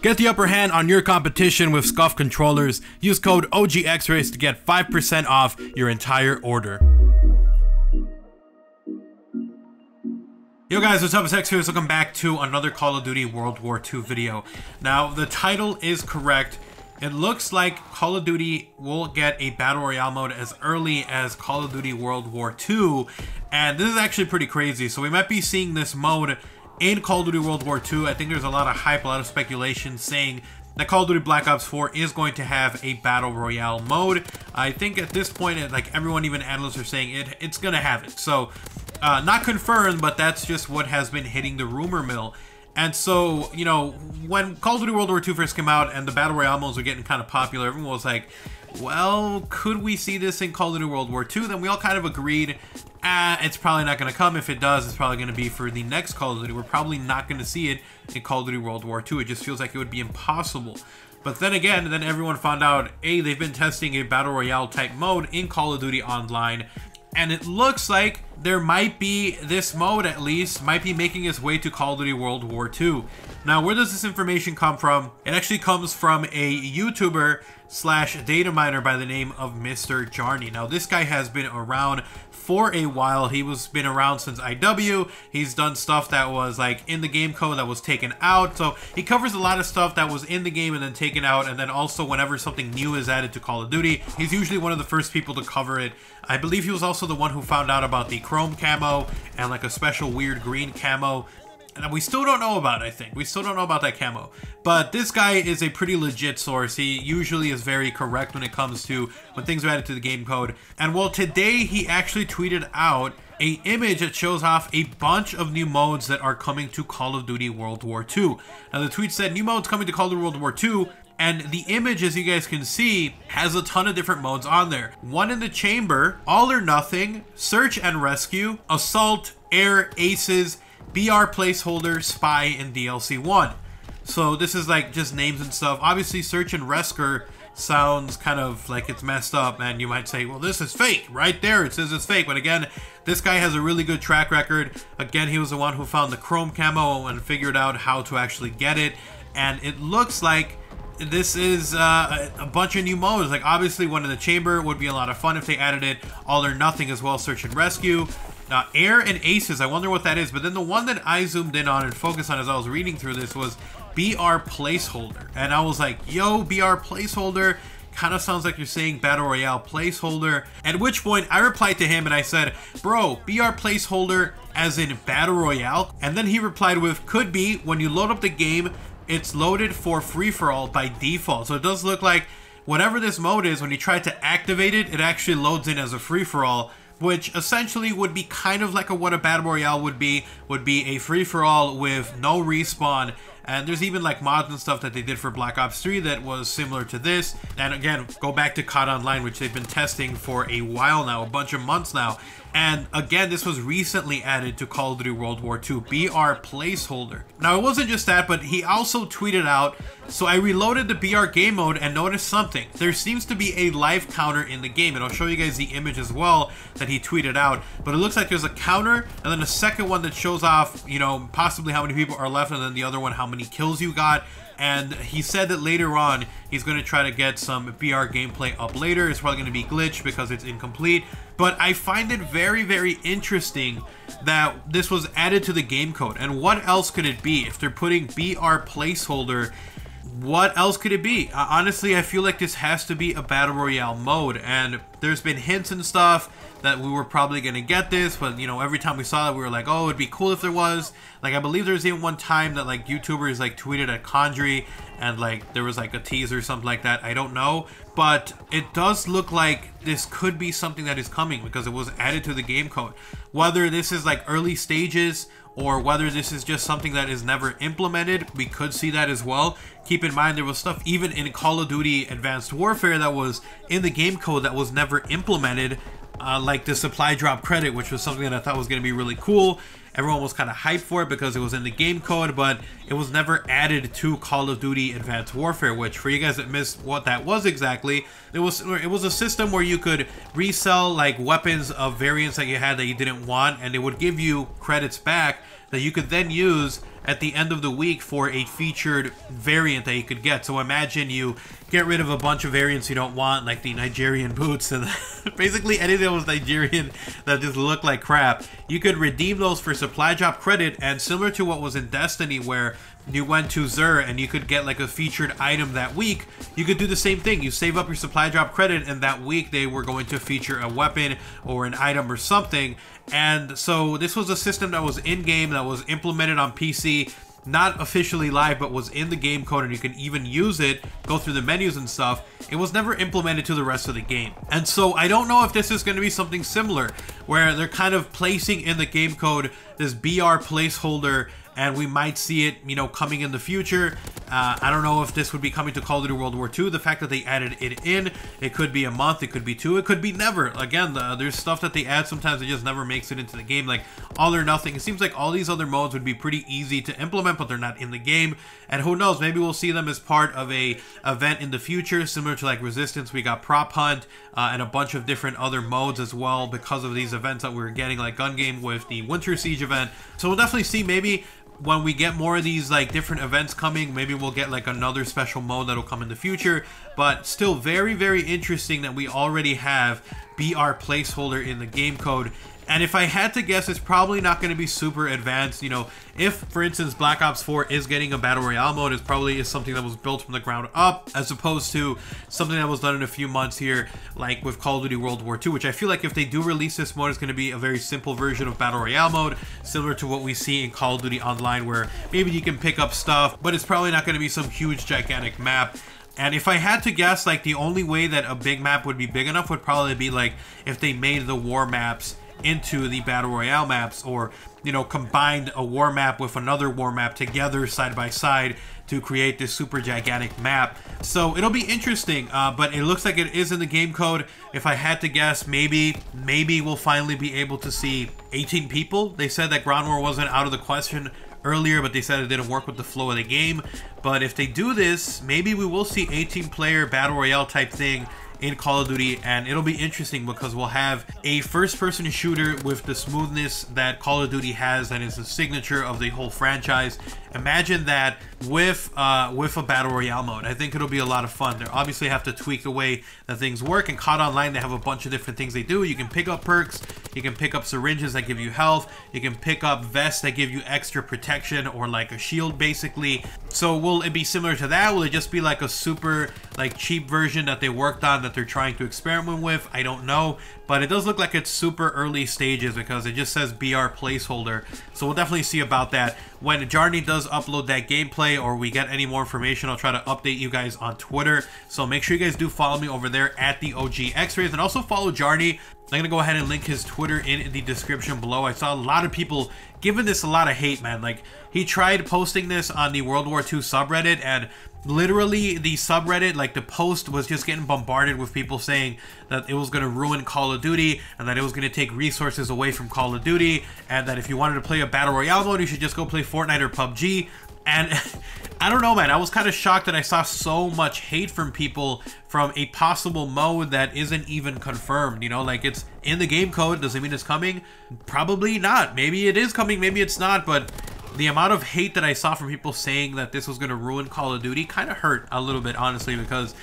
Get the upper hand on your competition with SCUF controllers. Use code OGXRAYZ to get 5% off your entire order. Yo guys, what's up? It's X here. Welcome back to another Call of Duty World War II video. Now, the title is correct. It looks like Call of Duty will get a Battle Royale mode as early as Call of Duty World War II, and this is actually pretty crazy. So we might be seeing this mode in Call of Duty World War II. I think there's a lot of hype, a lot of speculation saying that Call of Duty Black Ops 4 is going to have a Battle Royale mode. I think at this point, like everyone, even analysts, are saying it's going to have it. So, not confirmed, but that's just what has been hitting the rumor mill. And so, you know, when Call of Duty World War II first came out and the Battle Royale modes were getting kind of popular, everyone was like, well, could we see this in Call of Duty World War II? Then we all kind of agreed, it's probably not going to come. If it does, it's probably going to be for the next Call of Duty. We're probably not going to see it in Call of Duty World War II. It just feels like it would be impossible. But then again, then everyone found out, hey, they've been testing a Battle Royale type mode in Call of Duty Online, and it looks like there might be, this mode at least, might be making its way to Call of Duty World War II. Now, where does this information come from? It actually comes from a YouTuber slash data miner by the name of Mr. Jarnii. Now, this guy has been around for a while. He was been around since IW. He's done stuff that was like in the game code that was taken out. So he covers a lot of stuff that was in the game and then taken out. And then also whenever something new is added to Call of Duty, he's usually one of the first people to cover it. I believe he was also the one who found out about the chrome camo and like a special weird green camo. And we still don't know about it, I think. We still don't know about that camo. But this guy is a pretty legit source. He usually is very correct when it comes to when things are added to the game code. And well, today he actually tweeted out an image that shows off a bunch of new modes that are coming to Call of Duty World War II. Now, the tweet said, new modes coming to Call of Duty World War II. And the image, as you guys can see, has a ton of different modes on there. One in the chamber, all or nothing, search and rescue, assault, air, aces, BR placeholder, spy, and DLC 1. So this is like just names and stuff. Obviously, search and rescue sounds kind of like it's messed up, and you might say, well, this is fake. Right there, it says it's fake. But again, this guy has a really good track record. Again, he was the one who found the chrome camo and figured out how to actually get it. And it looks like this is a bunch of new modes. Like obviously one in the chamber would be a lot of fun if they added it. All or nothing as well, search and rescue. Air and aces, I wonder what that is. But then the one that I zoomed in on and focused on as I was reading through this was BR placeholder. And I was like, yo, BR placeholder kind of sounds like you're saying Battle Royale placeholder. At which point I replied to him and I said, bro, BR placeholder as in Battle Royale? And then he replied with, could be. When you load up the game, it's loaded for free-for-all by default. So it does look like whatever this mode is, when you try to activate it, it actually loads in as a free-for-all, which essentially would be kind of like what a Battle Royale would be a free-for-all with no respawn. And there's even like mods and stuff that they did for Black Ops 3 that was similar to this. And again, go back to COD Online, which they've been testing for a while now, a bunch of months now. And again, this was recently added to Call of Duty World War II, BR placeholder. Now, it wasn't just that, but he also tweeted out, so I reloaded the BR game mode and noticed something. There seems to be a life counter in the game, and I'll show you guys the image as well that he tweeted out. But it looks like there's a counter, and then a second one that shows off, you know, possibly how many people are left, and then the other one, how many kills you got. And he said that later on, he's going to try to get some BR gameplay up later. It's probably going to be glitched because it's incomplete. But I find it very, very interesting that this was added to the game code. And what else could it be? If they're putting BR placeholder, what else could it be? Honestly, I feel like this has to be a Battle Royale mode. And there's been hints and stuff that we were probably going to get this, but you know, every time we saw it, we were like, oh, it'd be cool if there was. Like, I believe there was even one time that like YouTubers like tweeted at Condry and like there was like a teaser or something like that. I don't know, but it does look like this could be something that is coming because it was added to the game code. Whether this is like early stages or whether this is just something that is never implemented, we could see that as well. Keep in mind, there was stuff even in Call of Duty Advanced Warfare that was in the game code that was never implemented. Like the supply drop credit, which was something that I thought was going to be really cool. Everyone was kind of hyped for it because it was in the game code, but it was never added to Call of Duty Advanced Warfare, which for you guys that missed what that was exactly, it was a system where you could resell like weapons of variants that you had that you didn't want, and it would give you credits back that you could then use at the end of the week for a featured variant that you could get. So imagine you get rid of a bunch of variants you don't want, like the Nigerian boots and basically anything that was Nigerian that just looked like crap. You could redeem those for supply drop credit, and similar to what was in Destiny where you went to Xur and you could get like a featured item that week, you could do the same thing. You save up your supply drop credit, and that week they were going to feature a weapon or an item or something. And so this was a system that was in-game, that was implemented on PC, not officially live, but was in the game code, and you can even use it, go through the menus and stuff. It was never implemented to the rest of the game. And so I don't know if this is going to be something similar, where they're kind of placing in the game code this BR placeholder, and we might see it, you know, coming in the future. I don't know if this would be coming to Call of Duty World War II. The fact that they added it in, it could be a month, it could be 2, it could be never. Again, there's stuff that they add sometimes that just never makes it into the game, like All or Nothing. It seems like all these other modes would be pretty easy to implement, but they're not in the game. And who knows, maybe we'll see them as part of a event in the future, similar to like Resistance. We got Prop Hunt and a bunch of different other modes as well because of these events that we were getting, like Gun Game with the Winter Siege event. So we'll definitely see, maybe when we get more of these like different events coming, maybe we'll get like another special mode that'll come in the future. But still very, very interesting that we already have BR placeholder in the game code. And if I had to guess, it's probably not going to be super advanced. You know, if, for instance, Black Ops 4 is getting a Battle Royale mode, it probably is something that was built from the ground up, as opposed to something that was done in a few months here, like with Call of Duty World War II, which I feel like if they do release this mode, it's going to be a very simple version of Battle Royale mode, similar to what we see in Call of Duty Online, where maybe you can pick up stuff, but it's probably not going to be some huge, gigantic map. And if I had to guess, like, the only way that a big map would be big enough would probably be, like, if they made the war maps into the Battle Royale maps, or, you know, combined a war map with another war map together side by side to create this super gigantic map. So it'll be interesting, but it looks like it is in the game code. If I had to guess, maybe we'll finally be able to see 18 people. They said that ground war wasn't out of the question earlier, but they said it didn't work with the flow of the game. But if they do this, maybe we will see 18-player Battle Royale type thing in Call of Duty, and it'll be interesting because we'll have a first-person shooter with the smoothness that Call of Duty has, that is the signature of the whole franchise. Imagine that with a Battle Royale mode. I think it'll be a lot of fun. They obviously have to tweak the way that things work. In COD Online, they have a bunch of different things they do. You can pick up perks, you can pick up syringes that give you health, you can pick up vests that give you extra protection, or like a shield, basically. So will it be similar to that? Will it just be like a super like cheap version that they worked on, that they're trying to experiment with? I don't know, but it does look like it's super early stages because it just says BR placeholder. So we'll definitely see about that. When Jarnii does upload that gameplay, or we get any more information, I'll try to update you guys on Twitter. So make sure you guys do follow me over there at the OGXRAYZ, and also follow Jarnii. I'm gonna go ahead and link his Twitter in the description below. I saw a lot of people giving this a lot of hate, man. Like, he tried posting this on the World War II subreddit, and literally the subreddit, like the post, was just getting bombarded with people saying that it was going to ruin Call of Duty, and that it was going to take resources away from Call of Duty, and that if you wanted to play a Battle Royale mode, you should just go play Fortnite or PUBG. And I don't know, man, I was kind of shocked that I saw so much hate from people from a possible mode that isn't even confirmed. You know, like, it's in the game code. Does it mean it's coming? Probably not. Maybe it is coming, maybe it's not, but the amount of hate that I saw from people saying that this was going to ruin Call of Duty kind of hurt a little bit, honestly, because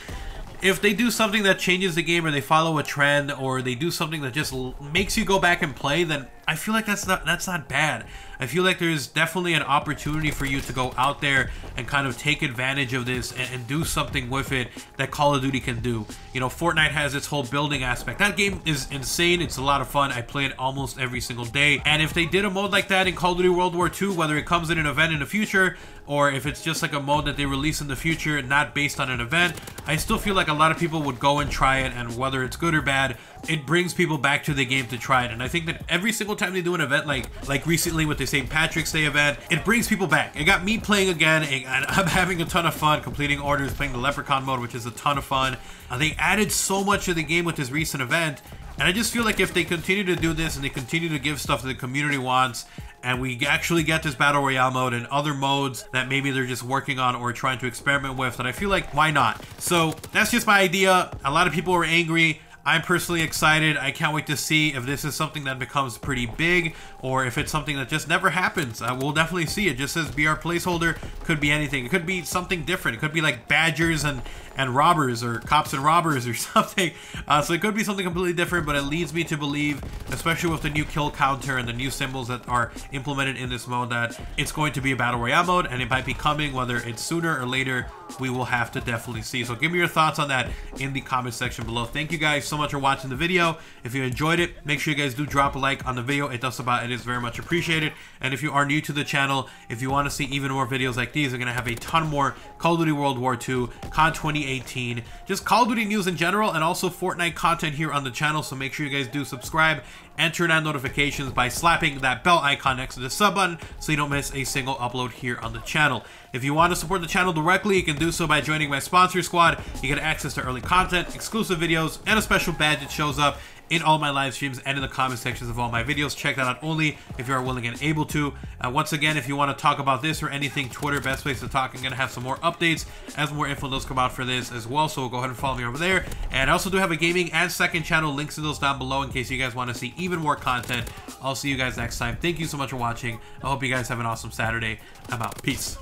if they do something that changes the game, or they follow a trend, or they do something that just makes you go back and play, then I feel like that's not bad. I feel like there's definitely an opportunity for you to go out there and kind of take advantage of this and do something with it that Call of Duty can do. You know, Fortnite has its whole building aspect. That game is insane. It's a lot of fun. I play it almost every single day. And if they did a mode like that in Call of Duty World War II, whether it comes in an event in the future, or if it's just like a mode that they release in the future, not based on an event, I still feel like a lot of people would go and try it, and whether it's good or bad, it brings people back to the game to try it. And I think that every single time they do an event, like recently with the St. Patrick's Day event, it brings people back. It got me playing again, and I'm having a ton of fun completing orders, playing the Leprechaun mode, which is a ton of fun. They added so much to the game with this recent event, and I just feel like if they continue to do this, and they continue to give stuff that the community wants, and we actually get this Battle Royale mode and other modes that maybe they're just working on or trying to experiment with, then I feel like, why not? So that's just my idea. A lot of people were angry. I'm personally excited. I can't wait to see if this is something that becomes pretty big or if it's something that just never happens. We'll definitely see. It just says BR placeholder. Could be anything. It could be something different. It could be like badgers and robbers, or cops and robbers, or something. So it could be something completely different, but it leads me to believe, especially with the new kill counter and the new symbols that are implemented in this mode, that it's going to be a battle royale mode, and it might be coming. Whether it's sooner or later, we will have to definitely see. So give me your thoughts on that in the comment section below. Thank you guys so much for watching the video. If you enjoyed it, make sure you guys do drop a like on the video. It is very much appreciated. And if you are new to the channel, if you want to see even more videos like these, we're going to have a ton more Call of Duty World War II, COD 2018, just Call of Duty news in general, and also Fortnite content here on the channel. So make sure you guys do subscribe and turn on notifications by slapping that bell icon next to the sub button so you don't miss a single upload here on the channel. If you want to support the channel directly, you can do so by joining my sponsor squad. You get access to early content, exclusive videos, and a special badge that shows up in all my live streams and in the comment sections of all my videos. Check that out only if you are willing and able to. Once again, if you want to talk about this or anything, Twitter, best place to talk. I'm going to have some more updates as more info does come out for this as well, so go ahead and follow me over there. And I also do have a gaming and second channel, links to those down below in case you guys want to see even more content. I'll see you guys next time. Thank you so much for watching. I hope you guys have an awesome Saturday. I'm out. Peace.